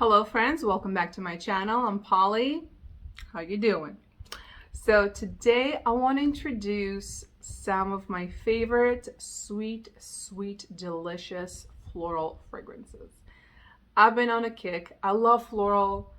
Hello friends, welcome back to my channel. I'm Polly. How you doing? So today I want to introduce some of my favorite sweet, delicious floral fragrances. I've been on a kick. I love floral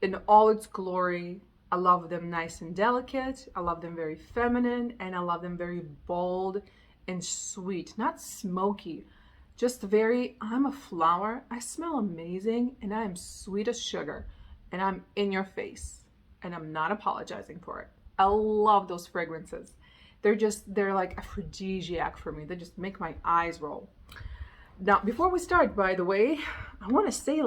in all its glory. I love them nice and delicate. I love them very feminine, and I love them very bold and sweet, not smoky. Just very, I'm a flower, I smell amazing, and I am sweet as sugar, and I'm in your face, and I'm not apologizing for it. I love those fragrances. They're like aphrodisiac for me. They just make my eyes roll. Now, before we start, by the way, I want to say,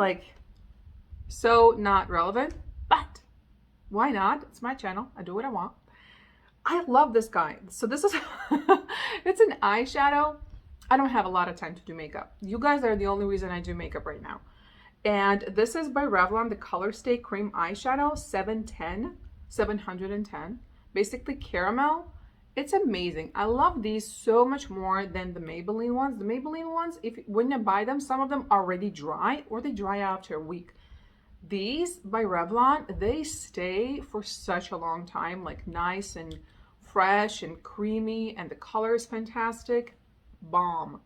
so not relevant, but why not? It's my channel. I do what I want. I love this guy. So this is, it's an eyeshadow. I don't have a lot of time to do makeup. You guys are the only reason I do makeup right now. And this is by Revlon, the Color Stay Cream Eyeshadow 710. Basically caramel. It's amazing. I love these so much more than the Maybelline ones. The Maybelline ones, when you buy them, some of them are already dry or they dry out after a week. These by Revlon, they stay for such a long time, like nice and fresh and creamy, and the color is fantastic. Bomb.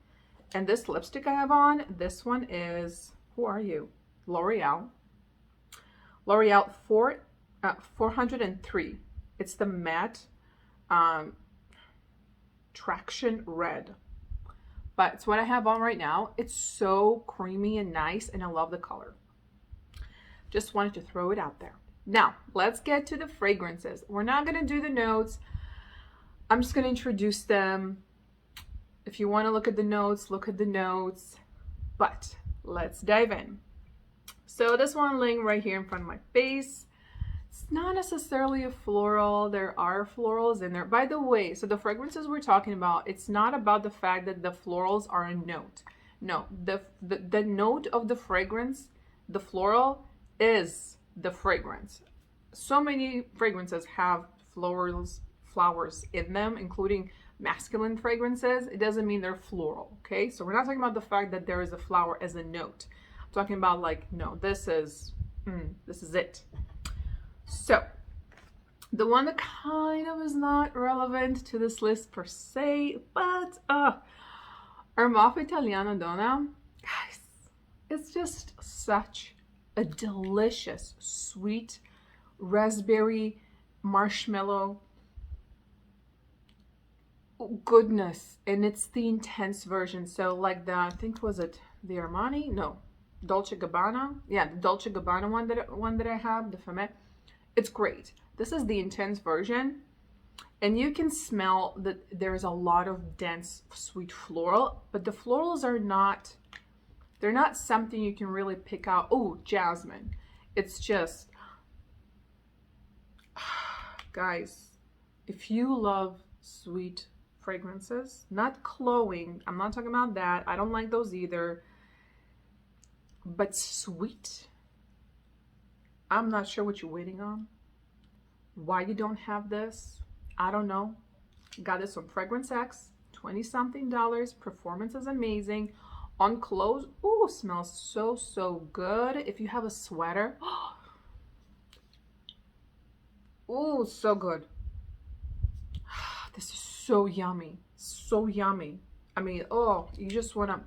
And this lipstick I have on, this one is, who are you? L'Oreal 403. It's the matte traction red, but it's what I have on right now. It's so creamy and nice, and I love the color. Just wanted to throw it out there. Now let's get to the fragrances. We're not going to do the notes. I'm just going to introduce them. If you want to look at the notes, look at the notes, but let's dive in. So this one laying right here in front of my face, it's not necessarily a floral. There are florals in there. By the way, so the fragrances we're talking about, it's not about the fact that the florals are a note. No, the note of the fragrance, the floral is the fragrance. So many fragrances have flowers in them, including masculine fragrances. It doesn't mean they're floral, okay? So we're not talking about the fact that there is a flower as a note. I'm talking about like, no, this is it. So the one that kind of is not relevant to this list per se, but Armani Italiano Donna, guys, it's just such a delicious, sweet raspberry marshmallow goodness, and it's the intense version. So like the, I think, was it the Armani? No, Dolce Gabbana. Yeah, the Dolce Gabbana one that I have, the Femme. It's great. This is the intense version, and you can smell that there's a lot of dense sweet floral, but the florals are not, they're not something you can really pick out. Oh, jasmine. It's just, guys, if you love sweet fragrances, not cloying, I'm not talking about that, I don't like those either, but sweet, I'm not sure what you're waiting on, why you don't have this. I don't know. Got this from Fragrance X, 20 something dollars. Performance is amazing. On clothes, oh, smells so good. If you have a sweater, oh, so good. This is so yummy, so yummy. I mean, oh, you just wanna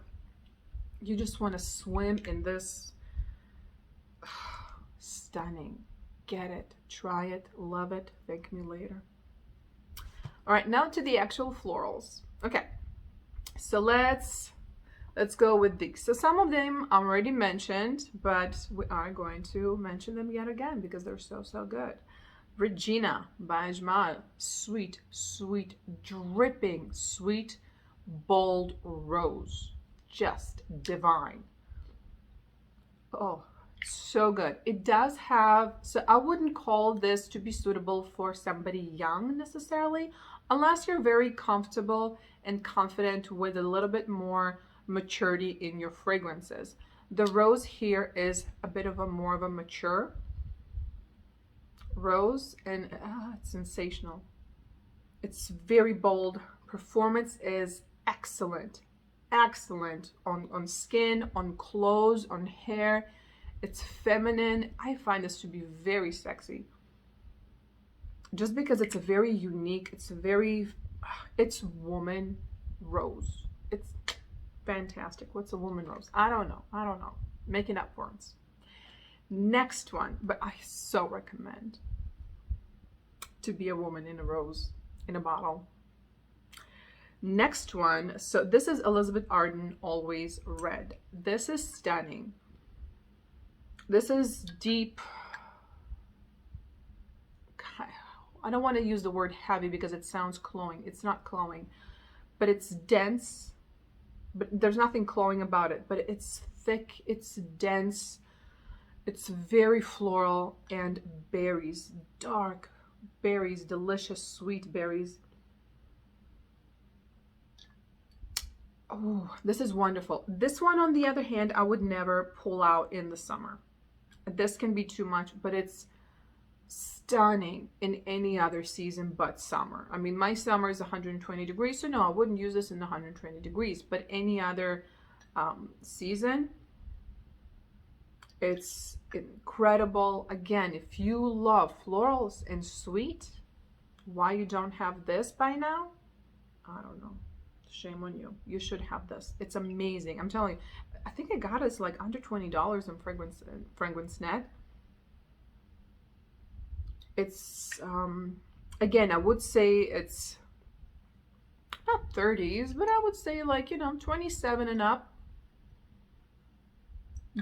swim in this. Stunning. Get it, try it, love it, thank me later. All right, now to the actual florals. Okay, so let's go with these. So some of them I already mentioned, but we are going to mention them yet again because they're so good. Regina by Ajmal, sweet, dripping, sweet, bold rose, just divine. Oh, so good. It does have, so I wouldn't call this to be suitable for somebody young necessarily, unless you're very comfortable and confident with a little bit more maturity in your fragrances. The rose here is a bit of a more of a mature rose, and it's sensational. It's very bold. Performance is excellent on skin, on clothes, on hair. It's feminine. I find this to be very sexy. Just because it's a very unique, it's woman rose. It's fantastic. What's a woman rose? I don't know. Making up words. Next one, but I so recommend to be a woman in a rose in a bottle. Next one, so this is Elizabeth Arden Always Red. This is stunning. This is deep. I don't want to use the word heavy because it sounds cloying. It's not cloying, but it's dense. But there's nothing cloying about it, but it's thick, it's dense, it's very floral, and berries, dark berries, delicious sweet berries. Oh, this is wonderful. This one, on the other hand, I would never pull out in the summer. This can be too much, but it's stunning in any other season but summer. I mean, my summer is 120 degrees, so no, I wouldn't use this in the 120 degrees, but any other season, it's incredible. Again, if you love florals and sweet, why you don't have this by now, I don't know. Shame on you. You should have this. It's amazing. I'm telling you. I think I got it like under $20 in Fragrance Net. It's again, I would say it's not 30s, but I would say like, you know, 27 and up.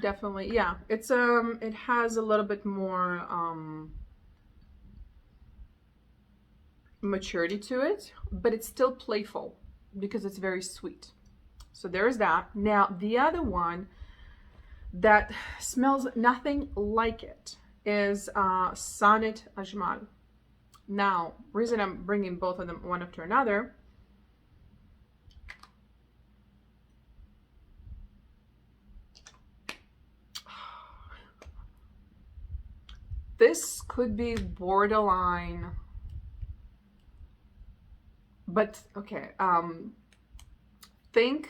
Definitely, yeah. It's it has a little bit more maturity to it, but it's still playful because it's very sweet. So there's that. Now the other one that smells nothing like it is Sonnet Ajmal. Now, reason I'm bringing both of them one after another, this could be borderline, but okay, think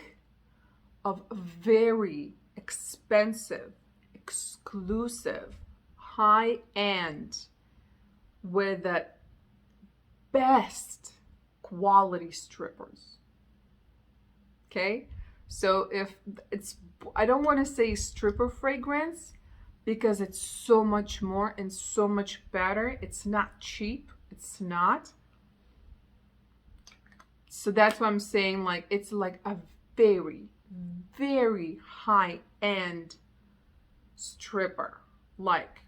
of very expensive, exclusive, high-end with the best quality strippers. Okay, so if it's, I don't want to say stripper fragrance because it's so much more and so much better. It's not cheap. It's not. So that's why I'm saying, like, it's like a very, very high-end stripper. Like,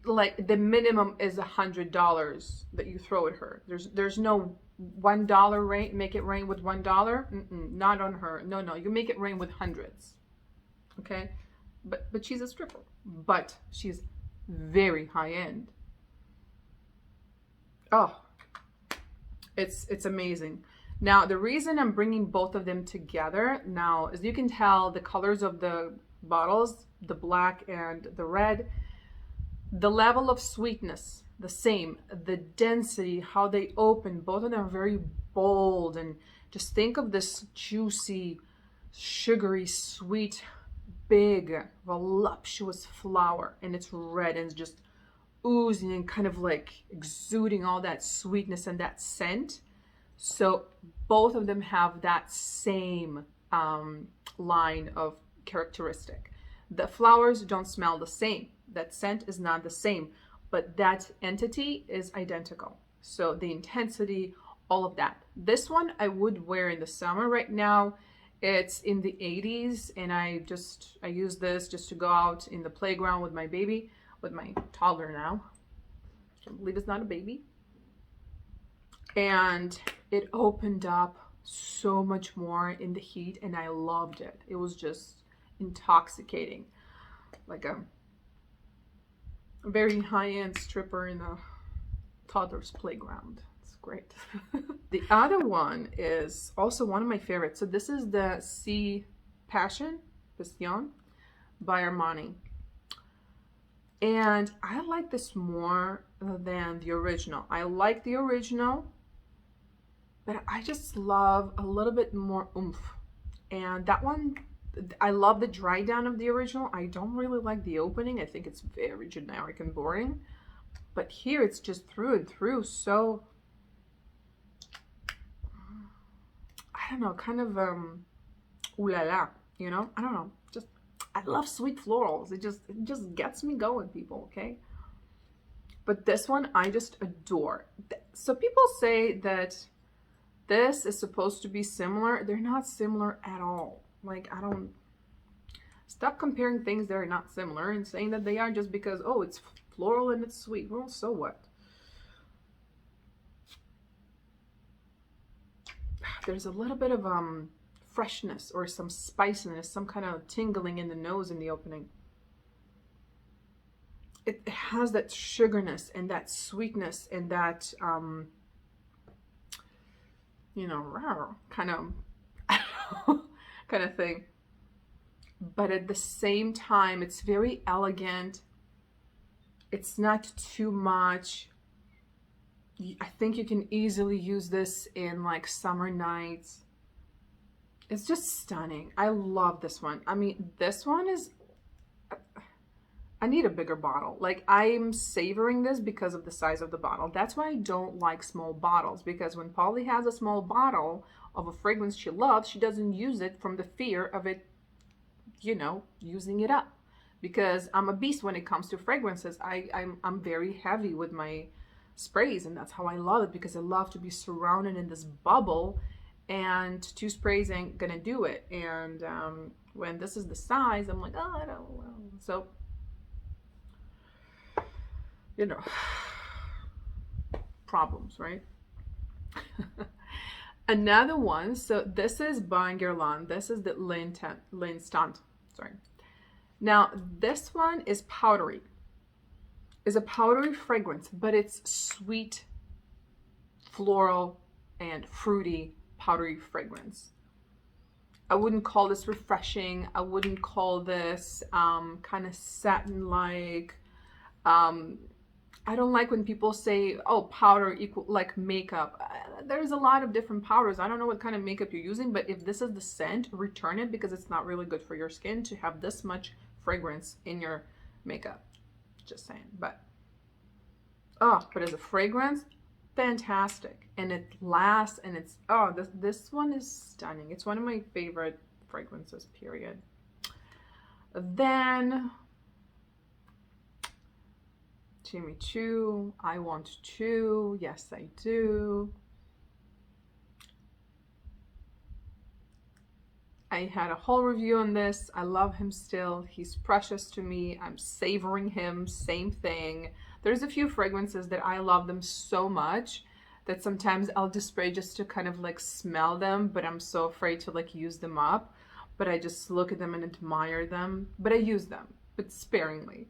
like the minimum is $100 that you throw at her. There's no $1 rain, make it rain with $1. Not on her. No, you make it rain with hundreds. Okay, but she's a stripper, but she's very high end. Oh, it's amazing. Now the reason I'm bringing both of them together now, as you can tell, the colors of the bottles, the black and the red, the level of sweetness, the same, the density, how they open, both of them are very bold. And just think of this juicy, sugary, sweet, big, voluptuous flower, and it's red and it's just oozing and kind of like exuding all that sweetness and that scent. So both of them have that same line of characteristic. The flowers don't smell the same. That scent is not the same, but that entity is identical. So the intensity, all of that. This one I would wear in the summer. Right now it's in the 80s, and I use this just to go out in the playground with my baby, with my toddler now. I can't believe it's not a baby. And it opened up so much more in the heat, and I loved it. It was just intoxicating, like a very high-end stripper in a toddler's playground. It's great. The other one is also one of my favorites. So this is the Si Passion by Armani. And I like this more than the original. I like the original, but I just love a little bit more oomph And that one, I love the dry down of the original. I don't really like the opening. I think it's very generic and boring. But here it's just through and through. So, I don't know, kind of ooh la la, you know? I don't know. Just, I love sweet florals. It just gets me going, people, okay? But this one I just adore. So people say that this is supposed to be similar. They're not similar at all. Like, I don't, stop comparing things that are not similar and saying that they are just because, oh, it's floral and it's sweet. Well, so what? There's a little bit of freshness or some spiciness, some kind of tingling in the nose in the opening. It has that sugarness and that sweetness and that, you know, kind of, kind of thing. But at the same time, it's very elegant. It's not too much. I think you can easily use this in like summer nights. It's just stunning. I love this one. I mean, this one is, I need a bigger bottle. Like, I'm savoring this because of the size of the bottle. That's why I don't like small bottles, because when Polly has a small bottle of a fragrance she loves, she doesn't use it from the fear of it, you know, using it up. Because I'm a beast when it comes to fragrances. I'm very heavy with my sprays, and that's how I love it, because I love to be surrounded in this bubble, and 2 sprays ain't gonna do it. And when this is the size, I'm like, oh, I don't know. So, you know, problems, right? Another one, so this is by Guerlain. This is the L'instant, sorry. Now, this one is powdery. It's a powdery fragrance, but it's sweet, floral, and fruity powdery fragrance. I wouldn't call this refreshing. I wouldn't call this kind of satin-like. I don't like when people say, oh, powder equal like makeup. There's a lot of different powders. I don't know what kind of makeup you're using, but if this is the scent, return it, because it's not really good for your skin to have this much fragrance in your makeup. Just saying. But as a fragrance, fantastic. And it lasts, and it's, oh, this one is stunning. It's one of my favorite fragrances, period. Then Jimmy Choo, I Want Choo. Yes, I do. I had a whole review on this. I love him still. He's precious to me. I'm savoring him. Same thing. There's a few fragrances that I love them so much that sometimes I'll just spray just to kind of like smell them, but I'm so afraid to like use them up. But I just look at them and admire them. But I use them, but sparingly.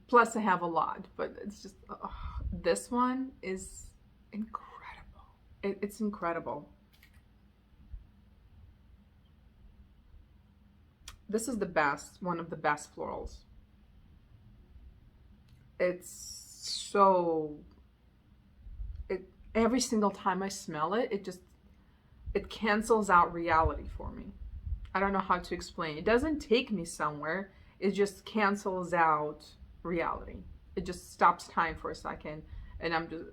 Plus I have a lot, but it's just, this one is incredible. It's incredible. This is the best, one of the best florals. It's so, every single time I smell it, it cancels out reality for me. I don't know how to explain. It doesn't take me somewhere. It just cancels out reality. It just stops time for a second, and I'm just,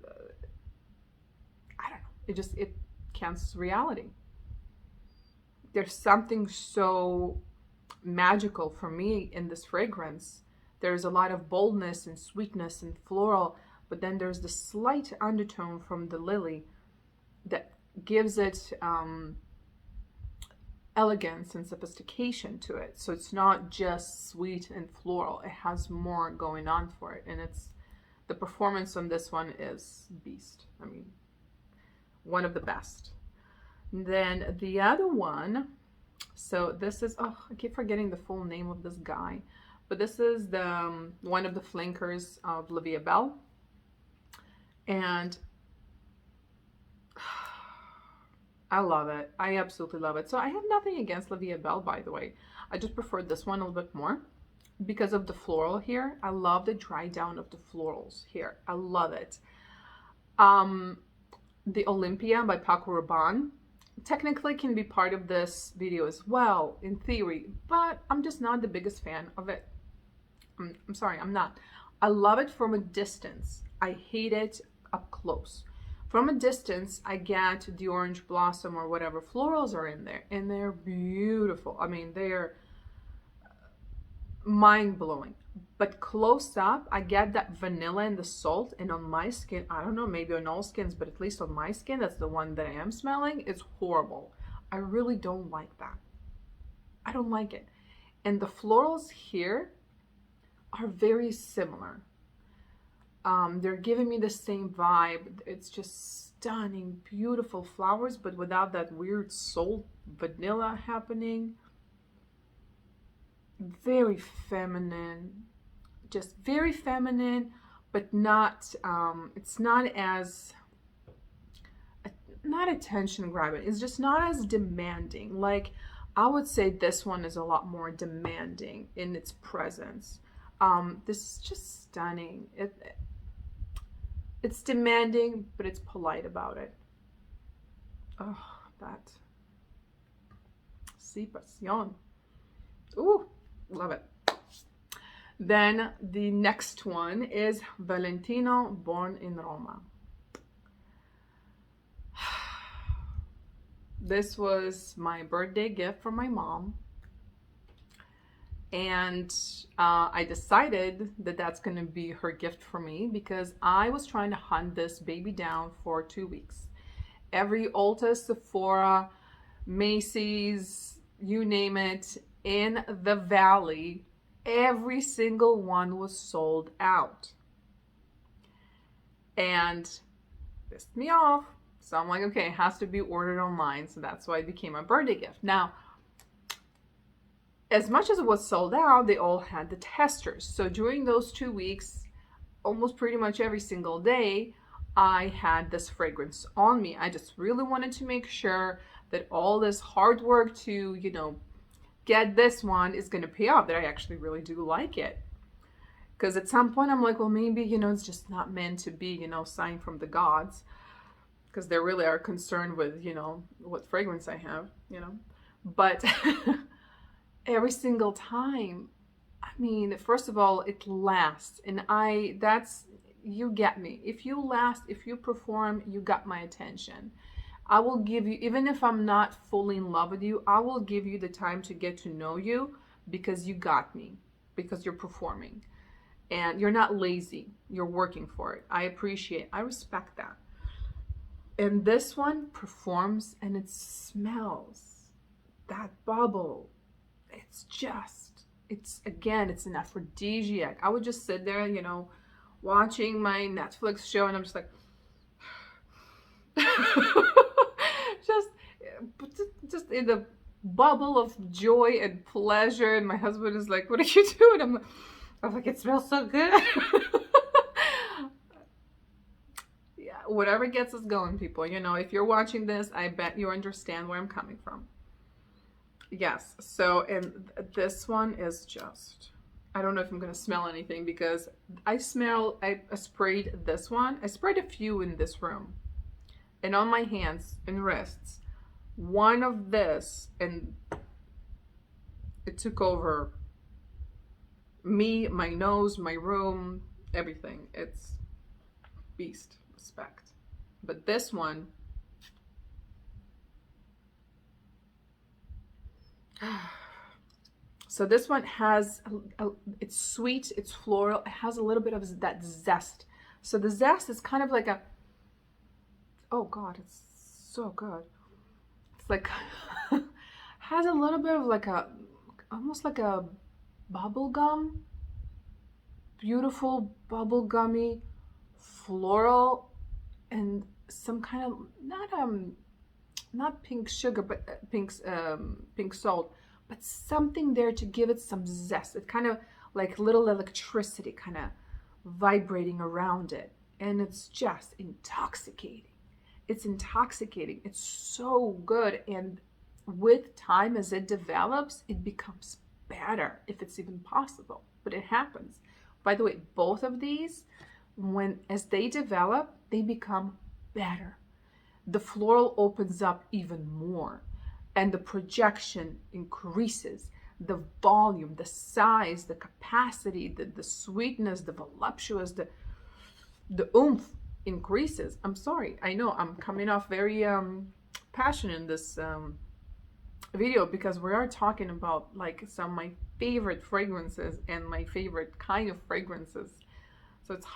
I don't know. It cancels reality. There's something so magical for me in this fragrance. There's a lot of boldness and sweetness and floral, but then there's the slight undertone from the lily that gives it elegance and sophistication to it. So it's not just sweet and floral. It has more going on for it. And the performance on this one is beast. I mean, one of the best. Then the other one, so this is, oh, I keep forgetting the full name of this guy, but this is the one of the flankers of Belle. And I love it. I absolutely love it. So I have nothing against Belle, by the way. I just prefer this one a little bit more because of the floral here. I love the dry down of the florals here. I love it. The Olympia by Paco Rabanne. technically can be part of this video as well, in theory, but I'm just not the biggest fan of it. I'm sorry, I'm not. I love it from a distance. I hate it up close. From a distance, I get the orange blossom or whatever florals are in there, and they're beautiful. I mean, they're mind-blowing. But close up, I get that vanilla and the salt, and on my skin, I don't know, maybe on all skins, but at least on my skin, that's the one that I am smelling, it's horrible. I really don't like that. I don't like it. And the florals here are very similar. They're giving me the same vibe. It's just stunning, beautiful flowers, but without that weird salt vanilla happening. Very feminine, just very feminine, but not, it's not as, not attention grabbing. It's just not as demanding. Like, I would say this one is a lot more demanding in its presence. This is just stunning. It's demanding, but it's polite about it. Oh, that Si Passion. Ooh, love it. Then the next one is Valentino, Born in Roma. This was my birthday gift from my mom. And I decided that that's going to be her gift for me because I was trying to hunt this baby down for 2 weeks. Every Ulta, Sephora, Macy's, you name it, in the Valley, every single one was sold out. And pissed me off. So I'm like, okay, it has to be ordered online. So that's why it became a birthday gift. Now, as much as it was sold out, they all had the testers. So during those 2 weeks, almost pretty much every single day, I had this fragrance on me. I just really wanted to make sure that all this hard work to, you know, get this one is going to pay off, that I actually really do like it. Because at some point I'm like, well, maybe, you know, it's just not meant to be, you know, sign from the gods. Because they really are concerned with, you know, what fragrance I have, you know. But every single time, I mean, first of all, it lasts. And you get me. If you last, if you perform, you got my attention. I will give you, even if I'm not fully in love with you, I will give you the time to get to know you because you got me, because you're performing. And you're not lazy. You're working for it. I appreciate, I respect that. And this one performs and it smells. That bubble. It's again, it's an aphrodisiac. I would just sit there, you know, watching my Netflix show and I'm just like, just in the bubble of joy and pleasure. And my husband is like, what are you doing? I'm like, it smells so good. Yeah, whatever gets us going, people. You know, if you're watching this, I bet you understand where I'm coming from. Yes, so, and this one is just, I don't know if I'm going to smell anything because I sprayed this one. I sprayed a few in this room. And on my hands and wrists, one of this, and it took over me, my nose, my room, everything. It's beast, respect. But this one, so this one has, it's sweet, it's floral, it has a little bit of that zest. So the zest is kind of like a, oh God, it's so good. It's like, has a little bit of like a, almost like a bubble gum, beautiful bubble gummy, floral, and some kind of, not pink sugar, but pink salt, but something there to give it some zest. It's kind of like little electricity kind of vibrating around it. And it's just intoxicating. It's intoxicating. It's so good. And with time, as it develops, it becomes better, if it's even possible. But it happens. By the way, both of these, as they develop, they become better. the floral opens up even more and the projection increases, the volume, the size, the capacity, the sweetness, the voluptuous, the oomph increases. I'm sorry, I know I'm coming off very passionate in this video because we are talking about like some of my favorite fragrances and my favorite kind of fragrances. So it's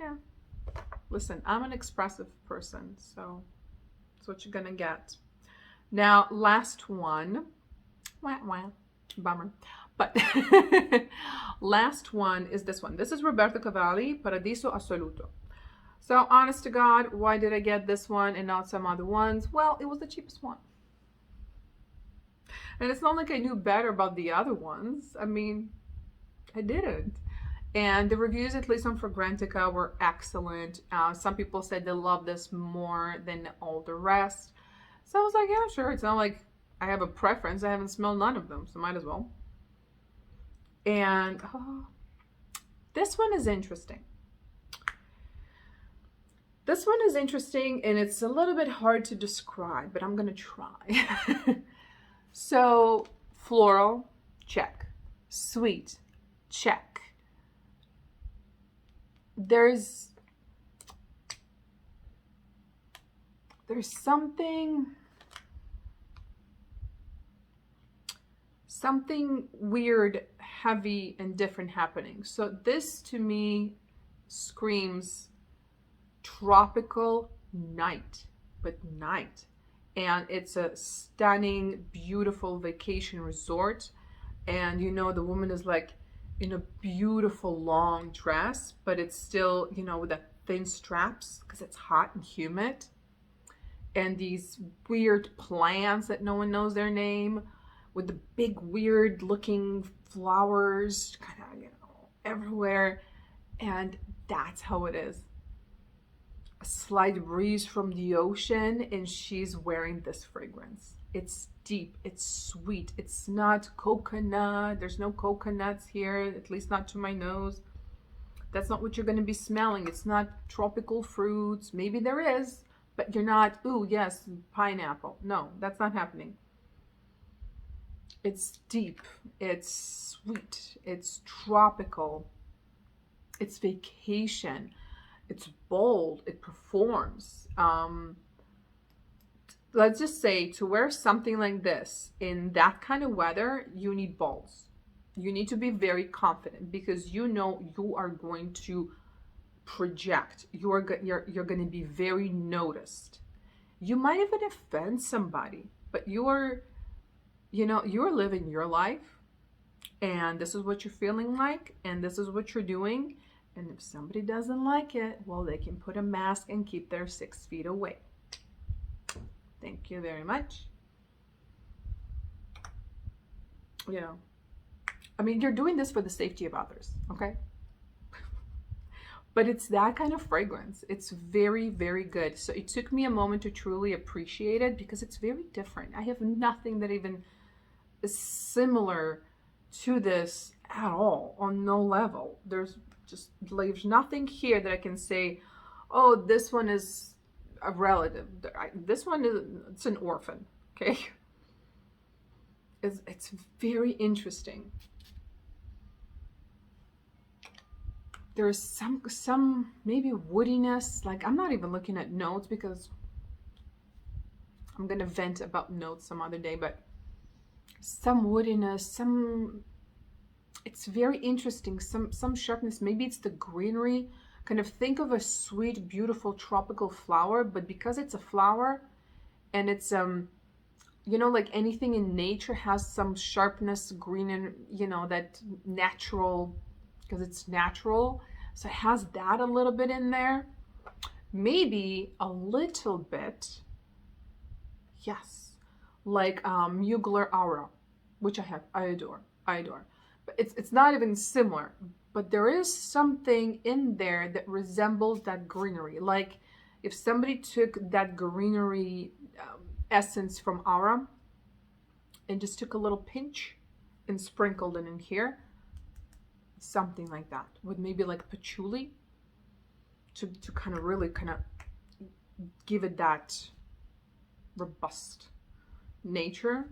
yeah. Listen, I'm an expressive person, so that's what you're gonna get. Now, last one. Wah, wah. Bummer. But last one is this one. This is Roberto Cavalli, Paradiso Assoluto. So honest to God, why did I get this one and not some other ones? Well, it was the cheapest one. And it's not like I knew better about the other ones. I mean, I didn't. And the reviews, at least on Fragrantica, were excellent. Some people said they love this more than all the rest. So I was like, yeah, sure. It's not like I have a preference. I haven't smelled none of them, so might as well. And this one is interesting. This one is interesting, and it's a little bit hard to describe, but I'm going to try. So, floral, check. Sweet, check. There's something weird, heavy, and different happening. So this to me screams tropical night, but night. And it's a stunning, beautiful vacation resort. And you know, the woman is like in a beautiful long dress, but it's still, you know, with the thin straps because it's hot and humid. And these weird plants that no one knows their name with the big weird looking flowers kind of, you know, everywhere. And that's how it is. A slight breeze from the ocean and she's wearing this fragrance. It's deep, it's sweet, it's not coconut. There's no coconuts here, at least not to my nose. That's not what you're going to be smelling. It's not tropical fruits. Maybe there is, but you're not, ooh, yes, pineapple. No, that's not happening. It's deep, it's sweet, it's tropical, it's vacation, it's bold, it performs. Let's just say to wear something like this in that kind of weather, you need balls. You need to be very confident because you know you are going to project. You're going to be very noticed. You might even offend somebody, but you're living your life, and this is what you're feeling like, and this is what you're doing. And if somebody doesn't like it, well, they can put a mask and keep their 6 feet away. Thank you very much. You know, I mean, you're doing this for the safety of others, okay? But it's that kind of fragrance. It's very, very good. So it took me a moment to truly appreciate it because it's very different. I have nothing that even is similar to this at all, on no level. There's nothing here that I can say, oh, this one is a relative. This one it's an orphan, okay? It's very interesting. There's some maybe woodiness. Like, I'm not even looking at notes because I'm gonna vent about notes some other day, but some woodiness, it's very interesting, some sharpness. Maybe it's the greenery. Kind of think of a sweet, beautiful tropical flower, but because it's a flower and it's you know, like anything in nature has some sharpness, green, and you know, that natural, because it's natural, so it has that a little bit in there. Maybe a little bit, yes, like Mugler Aura, which I adore. But it's not even similar, but there is something in there that resembles that greenery. Like if somebody took that greenery essence from Aura and just took a little pinch and sprinkled it in here, something like that, with maybe like patchouli to kind of really kind of give it that robust nature.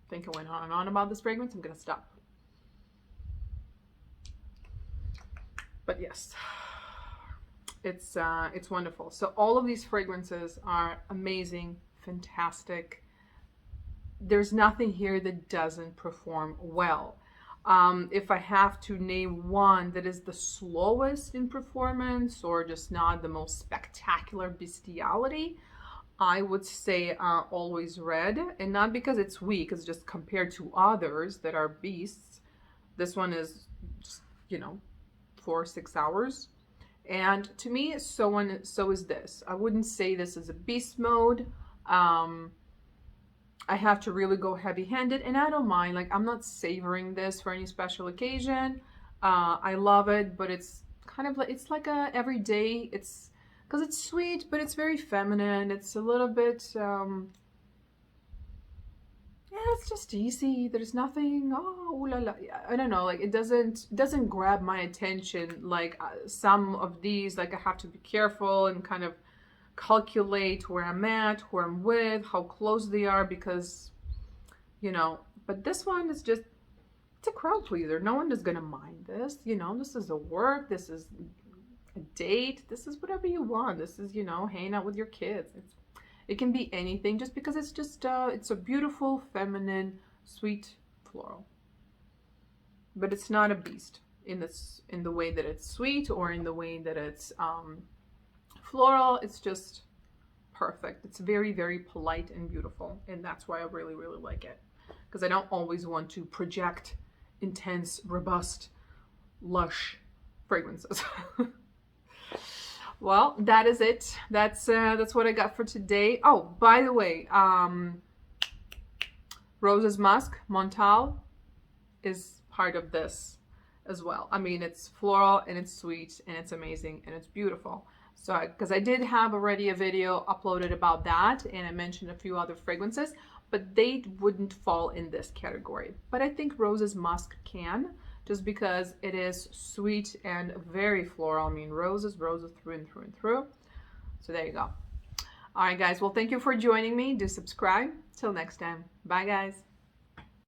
I think I went on and on about this fragrance. I'm gonna stop. But yes, it's wonderful. So all of these fragrances are amazing, fantastic. There's nothing here that doesn't perform well. If I have to name one that is the slowest in performance or just not the most spectacular bestiality, I would say Always Red. And not because it's weak, it's just compared to others that are beasts. This one is just, 4 or 6 hours. And to me, so is this. I wouldn't say this is a beast mode. I have to really go heavy-handed, and I don't mind. Like, I'm not savoring this for any special occasion. I love it, but it's kind of like, it's like a everyday. It's because it's sweet, but it's very feminine. It's a little bit, yeah, it's just easy. There's nothing, oh, ooh la la. I don't know, like it doesn't grab my attention like some of these. Like I have to be careful and kind of calculate where I'm at, who I'm with, how close they are, because, but this one is just, it's a crowd pleaser. No one is gonna mind this. This is a work, this is a date, this is whatever you want. This is, hanging out with your kids. It can be anything, just because it's just, it's a beautiful, feminine, sweet floral. But it's not a beast in the way that it's sweet or in the way that it's floral. It's just perfect. It's very, very polite and beautiful, and that's why I really, really like it, because I don't always want to project intense, robust, lush fragrances. Well, that is it. That's what I got for today. Oh, by the way, Rose's Musk Montal is part of this as well. I mean, it's floral and it's sweet and it's amazing and it's beautiful. So, because I did have already a video uploaded about that, and I mentioned a few other fragrances, but they wouldn't fall in this category. But I think Rose's Musk can, just because it is sweet and very floral. I mean, roses through and through and through. So there you go. All right, guys. Well, thank you for joining me. Do subscribe. Till next time. Bye, guys.